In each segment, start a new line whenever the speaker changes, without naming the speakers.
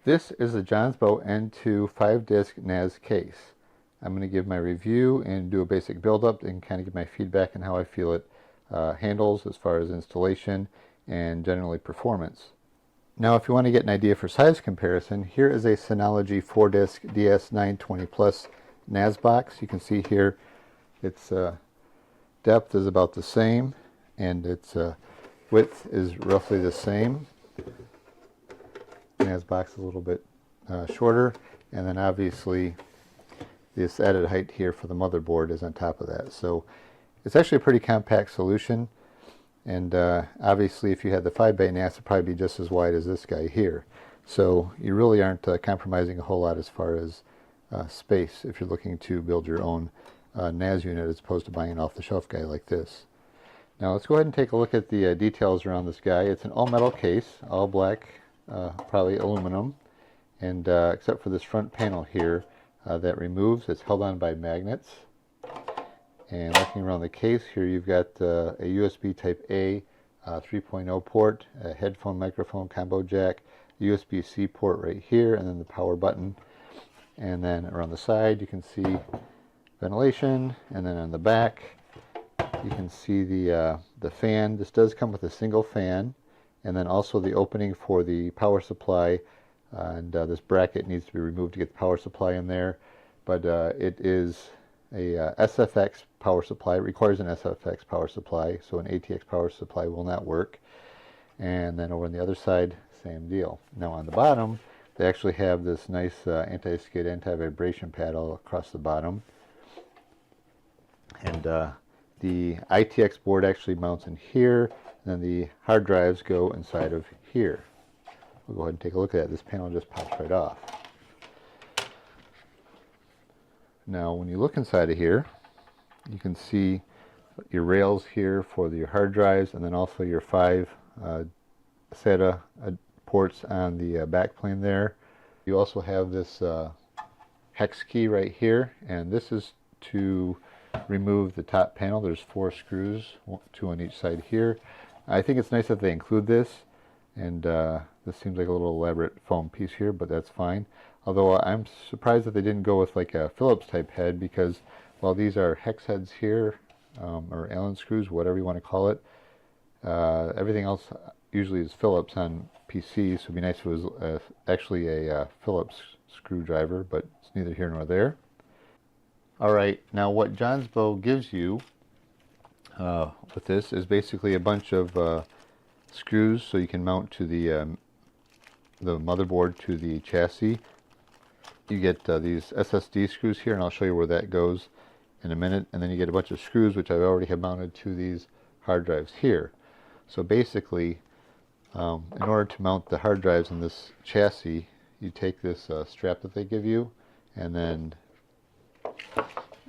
This is the Jonsbo N2 5-disc NAS case. I'm going to give my review and do a basic build-up and kind of give my feedback on how I feel it handles as far as installation and generally performance. Now, if you want to get an idea for size comparison, here is a Synology 4-disc DS920 Plus NAS box. You can see here its depth is about the same and its width is roughly the same. NAS box is a little bit shorter, and then obviously this added height here for the motherboard is on top of that. So it's actually a pretty compact solution, and obviously if you had the 5-bay NAS, it'd probably be just as wide as this guy here. So you really aren't compromising a whole lot as far as space if you're looking to build your own NAS unit as opposed to buying an off-the-shelf guy like this. Now let's go ahead and take a look at the details around this guy. It's an all-metal case, all black, probably aluminum, and except for this front panel here that removes, it's held on by magnets. And looking around the case here, you've got a USB Type A 3.0 port, a headphone microphone combo jack, USB-C port right here, and then the power button. And then around the side you can see ventilation, and then on the back you can see the fan. This does come with a single fan, and then also the opening for the power supply, and this bracket needs to be removed to get the power supply in there, but it is a SFX power supply. It requires an SFX power supply, so an ATX power supply will not work. And then over on the other side, same deal. Now on the bottom, they actually have this nice anti-skid, anti-vibration pad all across the bottom. And the ITX board actually mounts in here, and then the hard drives go inside of here. We'll go ahead and take a look at it. This panel just pops right off. Now when you look inside of here, you can see your rails here for your hard drives, and then also your 5 SATA ports on the back plane there. You also have this hex key right here, and this is to remove the top panel. There's 4 screws, 2 on each side here. I think it's nice that they include this, and this seems like a little elaborate foam piece here, but that's fine. Although I'm surprised that they didn't go with like a Phillips type head, because while these are hex heads here, or Allen screws, whatever you want to call it, everything else usually is Phillips on PC, so it'd be nice if it was actually a Phillips screwdriver, but it's neither here nor there. Alright, now what Jonsbo gives you with this is basically a bunch of screws so you can mount to the motherboard to the chassis. You get these SSD screws here, and I'll show you where that goes in a minute, and then you get a bunch of screws which I already have mounted to these hard drives here. So basically, in order to mount the hard drives in this chassis, you take this strap that they give you, and then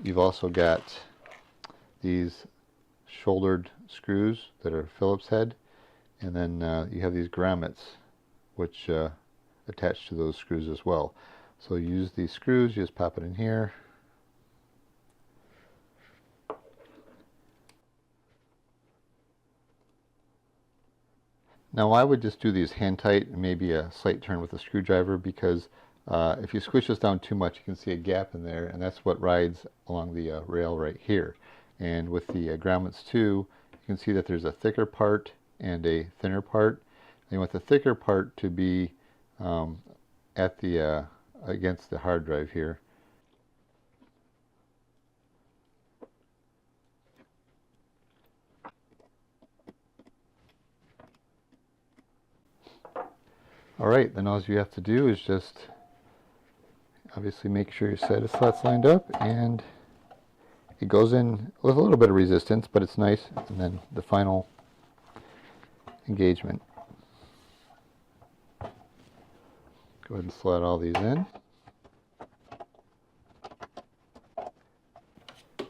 you've also got these shouldered screws that are Phillips head, and then you have these grommets which attach to those screws as well. So you use these screws, you just pop it in here, now I would just do these hand tight and maybe a slight turn with a screwdriver, because if you squish this down too much, you can see a gap in there, and that's what rides along the rail right here. And with the grommets too, you can see that there's a thicker part and a thinner part. And you want the thicker part to be at the against the hard drive here. Alright, then all you have to do is just obviously make sure your SATA slot's lined up, and it goes in with a little bit of resistance, but it's nice. And then the final engagement. Go ahead and slide all these in.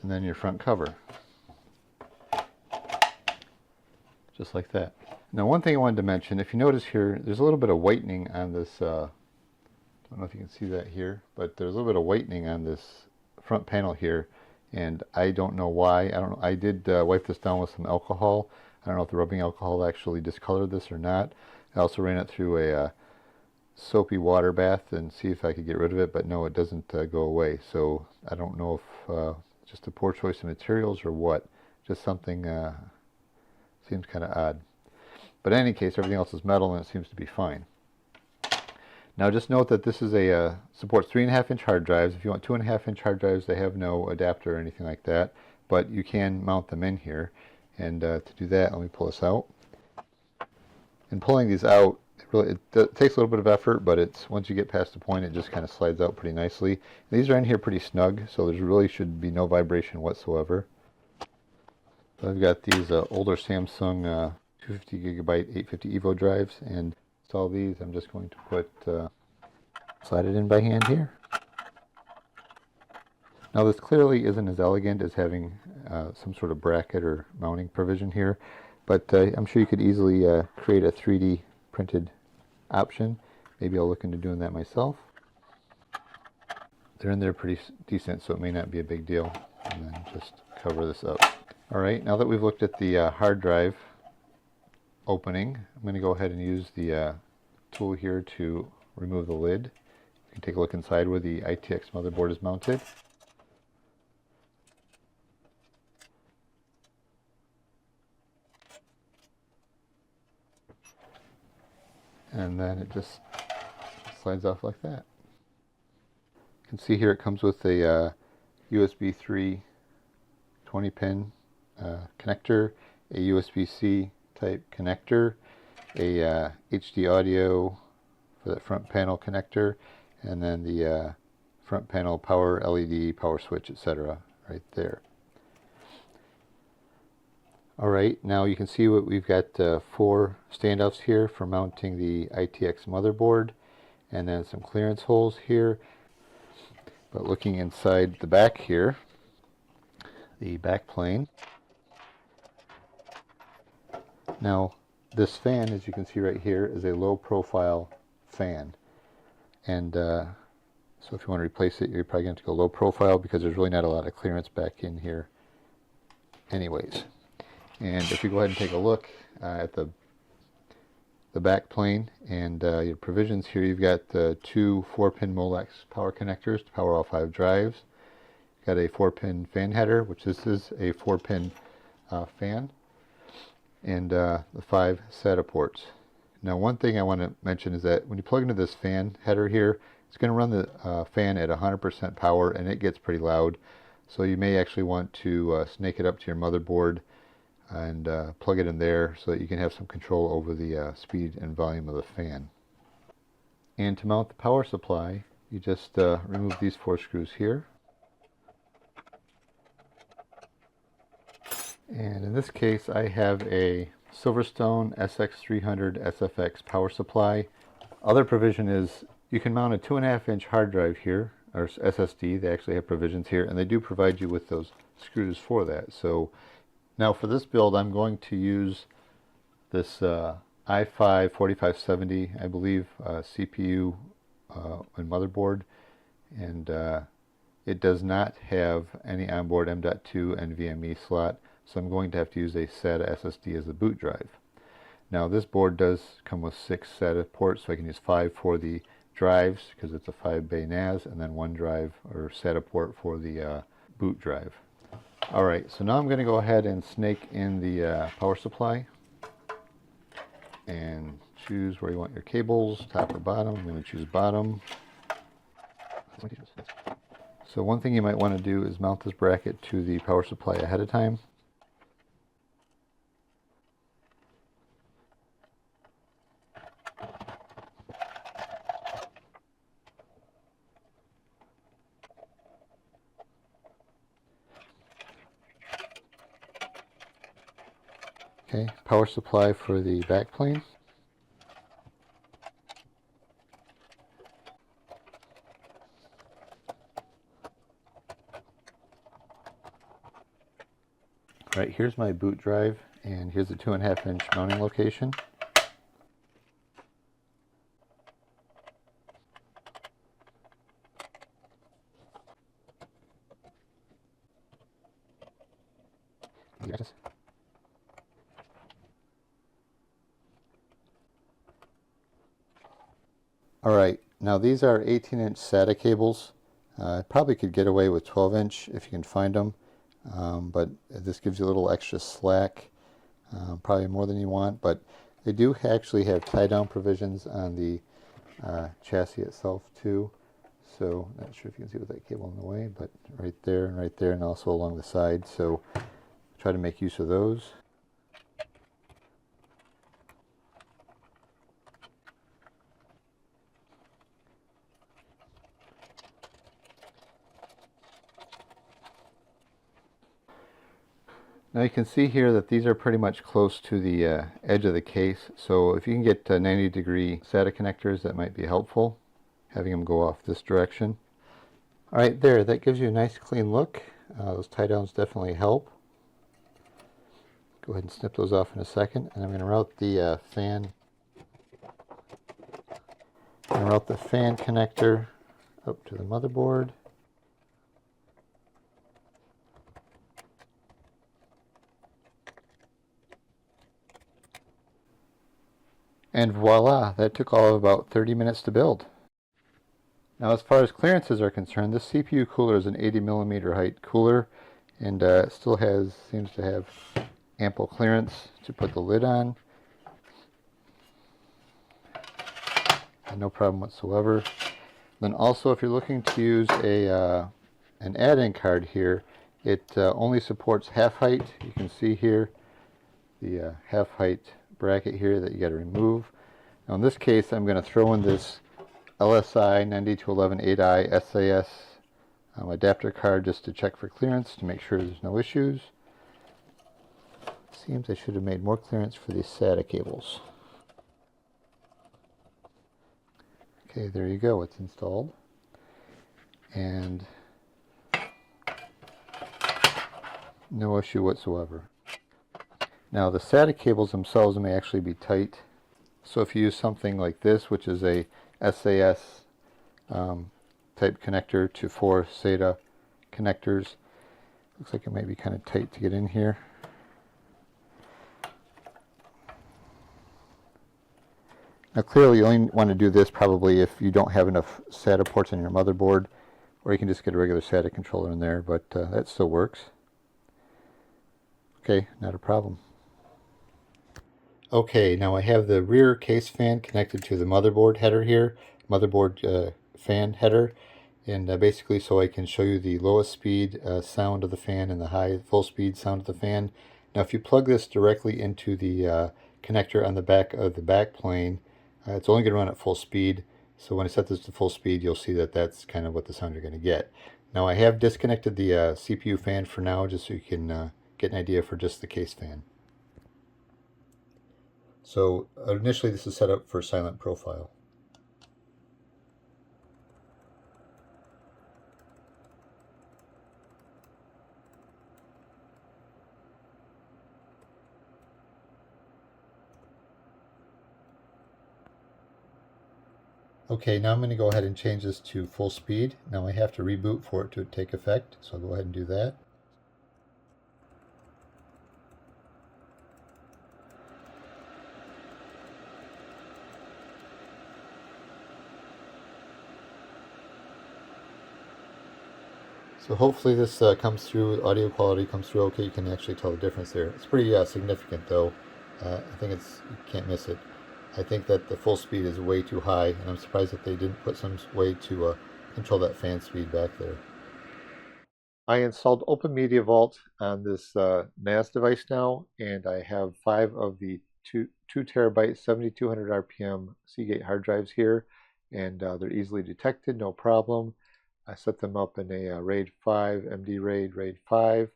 And then your front cover. Just like that. Now one thing I wanted to mention, if you notice here, there's a little bit of whitening on this, I don't know if you can see that here, but there's a little bit of whitening on this front panel here, and I don't know why. I don't know. I did wipe this down with some alcohol. I don't know if the rubbing alcohol actually discolored this or not. I also ran it through a soapy water bath and see if I could get rid of it, but no, it doesn't go away. So I don't know if just a poor choice of materials or what. Just something seems kind of odd. But in any case, everything else is metal and it seems to be fine. Now just note that this is supports 3.5-inch hard drives. If you want 2.5-inch hard drives, they have no adapter or anything like that, but you can mount them in here. And to do that, let me pull this out. And pulling these out, it takes a little bit of effort, but once you get past the point, it just kind of slides out pretty nicely. These are in here pretty snug, so there really should be no vibration whatsoever. So I've got these older Samsung 250 gigabyte 850 EVO drives, and all these I'm just going to slide it in by hand here. Now this clearly isn't as elegant as having some sort of bracket or mounting provision here, but I'm sure you could easily create a 3D printed option. Maybe I'll look into doing that myself. They're in there pretty decent, so it may not be a big deal. And then just cover this up. Alright, now that we've looked at the hard drive opening, I'm going to go ahead and use the tool here to remove the lid. You can take a look inside where the ITX motherboard is mounted. And then it just slides off like that. You can see here it comes with a USB 3 20-pin connector, a USB-C type connector, a HD audio for the front panel connector, and then the front panel power LED, power switch, etc. right there. Alright, now you can see what we've got 4 standoffs here for mounting the ITX motherboard, and then some clearance holes here. But looking inside the back here, the back plane. Now this fan, as you can see right here, is a low profile fan, and so if you want to replace it, you're probably going to go low profile because there's really not a lot of clearance back in here anyways. And if you go ahead and take a look at the back plane and your provisions here, you've got 2 4-pin Molex power connectors to power all 5 drives. You've got a 4-pin fan header, which this is a 4-pin fan, and the 5 SATA ports. Now one thing I want to mention is that when you plug into this fan header here, it's going to run the fan at 100% power, and it gets pretty loud. So you may actually want to snake it up to your motherboard and plug it in there so that you can have some control over the speed and volume of the fan. And to mount the power supply, you just remove these 4 screws here. And in this case, I have a Silverstone SX300 SFX power supply. Other provision is you can mount a 2.5-inch hard drive here, or SSD. They actually have provisions here, and they do provide you with those screws for that. So now for this build, I'm going to use this i5 4570, I believe, CPU and motherboard, and it does not have any onboard M.2 NVMe slot, so I'm going to have to use a SATA SSD as the boot drive. Now this board does come with 6 SATA ports, so I can use 5 for the drives because it's a 5-bay NAS, and then 1 drive or SATA port for the boot drive. Alright, so now I'm going to go ahead and snake in the power supply and choose where you want your cables, top or bottom. I'm going to choose bottom. So one thing you might want to do is mount this bracket to the power supply ahead of time. Okay, power supply for the back plane. Right, here's my boot drive, and here's the 2.5-inch mounting location. Alright, now these are 18-inch SATA cables. Probably could get away with 12-inch if you can find them, but this gives you a little extra slack, probably more than you want, but they do actually have tie-down provisions on the chassis itself too. So not sure if you can see with that cable in the way, but right there, and also along the side. So try to make use of those. Now you can see here that these are pretty much close to the edge of the case, so if you can get 90-degree SATA connectors, that might be helpful, having them go off this direction. Alright, there, that gives you a nice clean look. Those tie downs definitely help. Go ahead and snip those off in a second, and I'm going to route the fan connector up to the motherboard. And voila, that took all of about 30 minutes to build. Now as far as clearances are concerned, this CPU cooler is an 80mm height cooler, and still seems to have ample clearance to put the lid on. And no problem whatsoever. Then also, if you're looking to use an add-in card here, it only supports half height. You can see here the half height bracket here that you got to remove. Now in this case, I'm going to throw in this LSI 9211 8i SAS adapter card just to check for clearance to make sure there's no issues. Seems I should have made more clearance for these SATA cables. Okay, there you go, it's installed. And no issue whatsoever. Now the SATA cables themselves may actually be tight, so if you use something like this, which is a SAS type connector to 4 SATA connectors, looks like it might be kind of tight to get in here. Now clearly you only want to do this probably if you don't have enough SATA ports on your motherboard, or you can just get a regular SATA controller in there, but that still works. Okay, not a problem. Okay, now I have the rear case fan connected to the motherboard header here, motherboard fan header, and basically so I can show you the lowest speed sound of the fan and the high full speed sound of the fan. Now if you plug this directly into the connector on the back of the back plane, it's only going to run at full speed, so when I set this to full speed you'll see that that's kind of what the sound you're going to get. Now I have disconnected the CPU fan for now, just so you can get an idea for just the case fan. So initially this is set up for silent profile. Okay, now I'm going to go ahead and change this to full speed. Now I have to reboot for it to take effect, so I'll go ahead and do that. So hopefully this comes through, audio quality comes through okay. You can actually tell the difference there. It's pretty significant though. I think you can't miss it. I think that the full speed is way too high, and I'm surprised that they didn't put some way to control that fan speed back there. I installed OpenMediaVault on this NAS device now, and I have 5 of the 2 terabyte 7200 RPM Seagate hard drives here, and they're easily detected, no problem. I set them up in a RAID 5, MD RAID 5,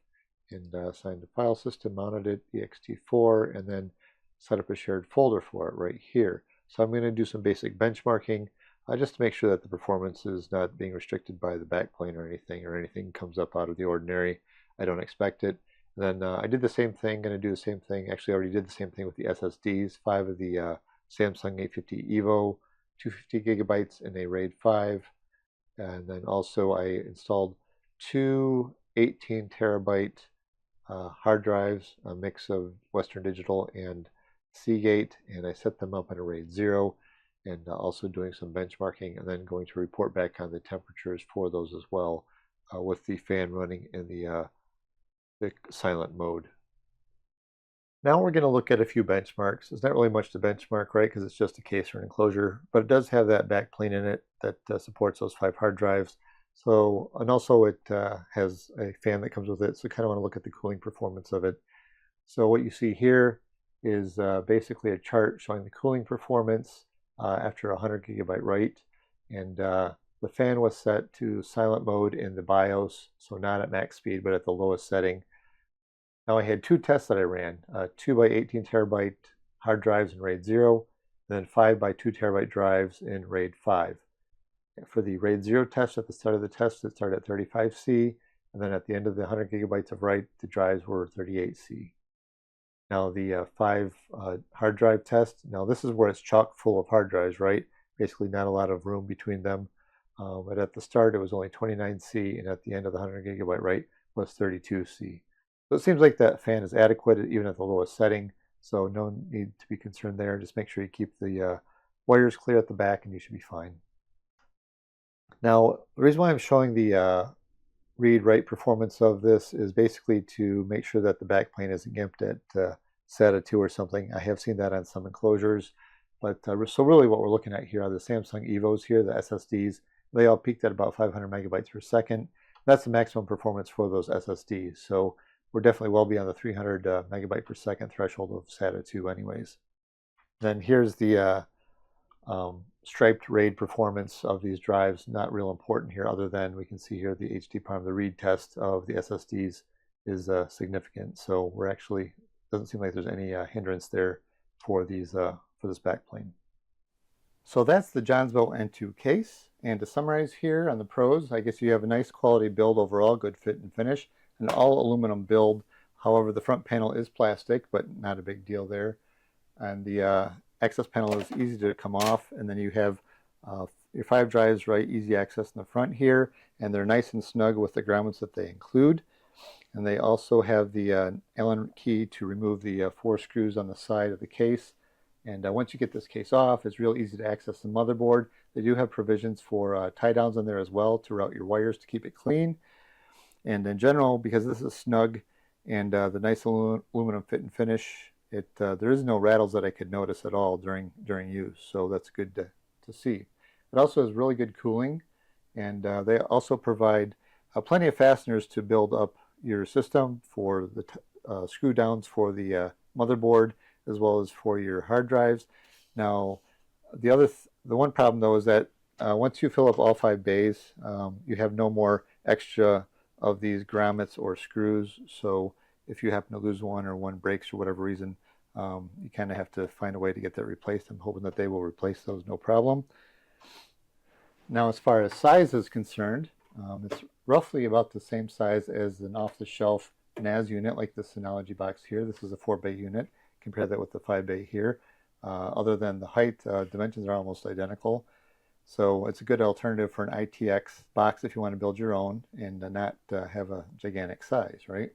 and assigned the file system, mounted it, ext4, and then set up a shared folder for it right here. So I'm going to do some basic benchmarking just to make sure that the performance is not being restricted by the backplane or anything comes up out of the ordinary. I don't expect it. And then I did the same thing, going to do the same thing, actually I already did the same thing with the SSDs, 5 of the Samsung 850 EVO, 250 gigabytes in a RAID 5. And then also I installed 2 18 terabyte hard drives, a mix of Western Digital and Seagate, and I set them up in a RAID 0.
and also doing some benchmarking, and then going to report back on the temperatures for those as well, with the fan running in the silent mode. Now we're going to look at a few benchmarks. There's not really much to benchmark, right, because it's just a case or an enclosure, but it does have that backplane in it that supports those 5 hard drives. So, and also it has a fan that comes with it, so kind of want to look at the cooling performance of it. So what you see here is basically a chart showing the cooling performance after a 100 gigabyte write, and the fan was set to silent mode in the BIOS, so not at max speed, but at the lowest setting. Now I had 2 tests that I ran, 2 by 18 terabyte hard drives in RAID 0, and then 5 by 2 terabyte drives in RAID 5. For the RAID 0 test, at the start of the test, it started at 35C, and then at the end of the 100 gigabytes of write, the drives were 38C. Now the 5 hard drive test, now this is where it's chock full of hard drives, right? Basically not a lot of room between them. But at the start, it was only 29C, and at the end of the 100 gigabyte write was 32C. So it seems like that fan is adequate even at the lowest setting, so no need to be concerned there. Just make sure you keep the wires clear at the back and you should be fine. Now, the reason why I'm showing the read-write performance of this is basically to make sure that the backplane isn't gimped at SATA 2 or something. I have seen that on some enclosures, but so really what we're looking at here are the Samsung EVOs here, the SSDs. They all peaked at about 500 megabytes per second. That's the maximum performance for those SSDs. So we're definitely well beyond the 300 megabyte per second threshold of SATA 2 anyways. Then here's the striped RAID performance of these drives. Not real important here, other than we can see here the HD part of the read test of the SSDs is significant. So we're actually, doesn't seem like there's any hindrance there for these for this backplane. So that's the Jonsbo N2 case. And to summarize here on the pros, I guess you have a nice quality build overall, good fit and finish, an all aluminum build. However, the front panel is plastic, but not a big deal there. And the access panel is easy to come off, and then you have your 5 drives, right, easy access in the front here, and they're nice and snug with the grommets that they include. And they also have the Allen key to remove the 4 screws on the side of the case. And once you get this case off, it's real easy to access the motherboard. They do have provisions for tie downs on there as well to route your wires to keep it clean. And in general, because this is snug and the nice aluminum fit and finish, there is no rattles that I could notice at all during use. So that's good to see. It also has really good cooling, and they also provide plenty of fasteners to build up your system for the screw downs for the motherboard, as well as for your hard drives. Now, the one problem though is that once you fill up all 5 bays, you have no more extra of these grommets or screws. So if you happen to lose one or one breaks for whatever reason, you kind of have to find a way to get that replaced. I'm hoping that they will replace those, no problem. Now, as far as size is concerned, it's roughly about the same size as an off-the-shelf NAS unit, like the Synology box here. This is a 4-bay unit. Compare that with the 5-bay here. Other than the height, dimensions are almost identical. So it's a good alternative for an ITX box if you want to build your own and not have a gigantic size, right?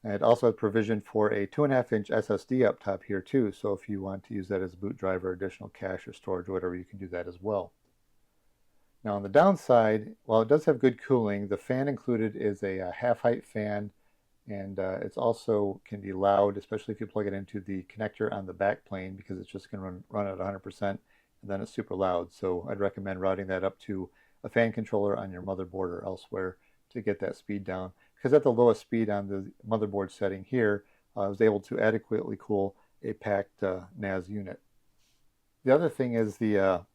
And it also has provision for a 2.5-inch SSD up top here too. So if you want to use that as a boot drive or additional cache or storage or whatever, you can do that as well. Now on the downside, while it does have good cooling, the fan included is a half-height fan, and it's also can be loud, especially if you plug it into the connector on the back plane, because it's just going to run at 100%, and then it's super loud. So I'd recommend routing that up to a fan controller on your motherboard or elsewhere to get that speed down. Because at the lowest speed on the motherboard setting here, I was able to adequately cool a packed NAS unit. The other thing is the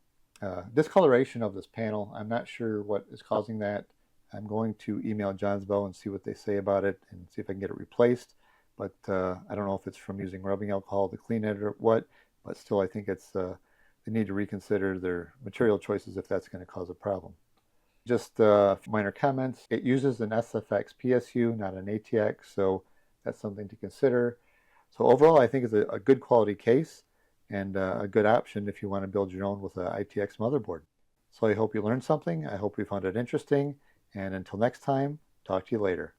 discoloration of this panel. I'm not sure what is causing that. I'm going to email Jonsbo and see what they say about it and see if I can get it replaced. But I don't know if it's from using rubbing alcohol to clean it or what. But still, I think it's they need to reconsider their material choices if that's going to cause a problem. Just minor comments. It uses an SFX PSU, not an ATX, so that's something to consider. So overall, I think it's a good quality case and a good option if you want to build your own with an ITX motherboard. So I hope you learned something. I hope you found it interesting. And until next time, talk to you later.